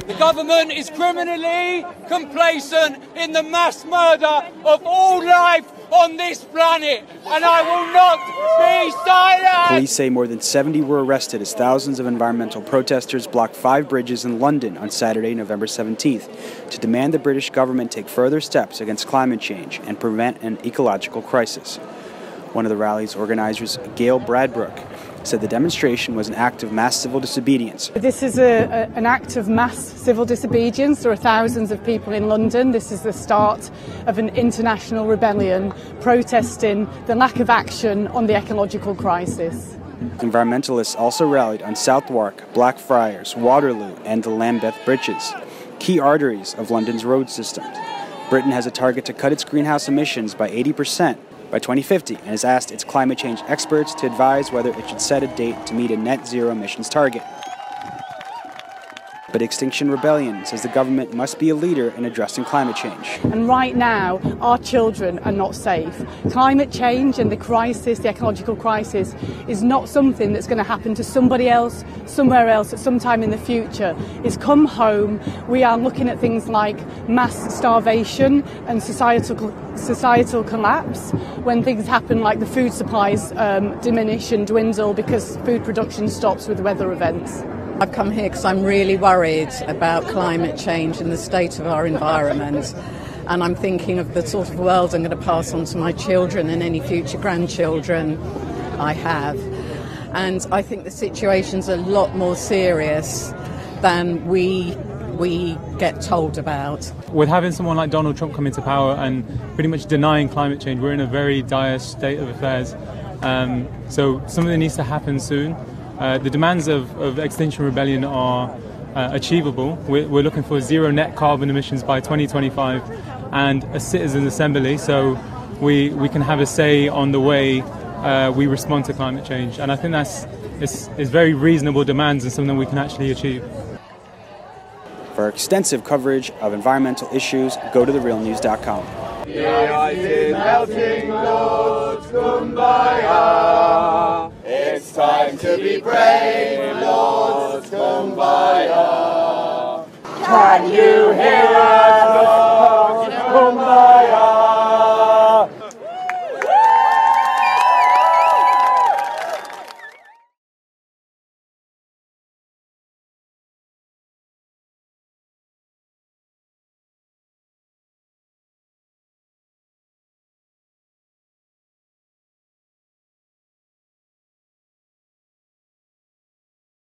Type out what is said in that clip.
The government is criminally complacent in the mass murder of all life on this planet, and I will not be silent! Police say more than 70 were arrested as thousands of environmental protesters blocked 5 bridges in London on Saturday, November 17th, to demand the British government take further steps against climate change and prevent an ecological crisis. One of the rally's organizers, Gail Bradbrook, said the demonstration was an act of mass civil disobedience. This is an act of mass civil disobedience. There are thousands of people in London. This is the start of an international rebellion protesting the lack of action on the ecological crisis. Environmentalists also rallied on Southwark, Blackfriars, Waterloo and the Lambeth bridges, key arteries of London's road systems. Britain has a target to cut its greenhouse emissions by 80% by 2050 and has asked its climate change experts to advise whether it should set a date to meet a net zero emissions target. But Extinction Rebellion says the government must be a leader in addressing climate change. And right now, our children are not safe. Climate change and the crisis, the ecological crisis, is not something that's going to happen to somebody else, somewhere else, at some time in the future. It's come home. We are looking at things like mass starvation and societal collapse when things happen like the food supplies diminish and dwindle because food production stops with weather events. I've come here because I'm really worried about climate change and the state of our environment, and I'm thinking of the sort of world I'm going to pass on to my children and any future grandchildren I have. And I think the situation's a lot more serious than we get told about. With having someone like Donald Trump come into power and pretty much denying climate change, we're in a very dire state of affairs. So something needs to happen soon. The demands of Extinction Rebellion are achievable. We're looking for zero net carbon emissions by 2025 and a citizens' assembly so we can have a say on the way we respond to climate change. And I think it's very reasonable demands and something we can actually achieve. For extensive coverage of environmental issues, go to therealnews.com. The ice is melting, Lord, kumbaya. It's time to be brave, Lord, kumbaya. Can you hear us, Lord?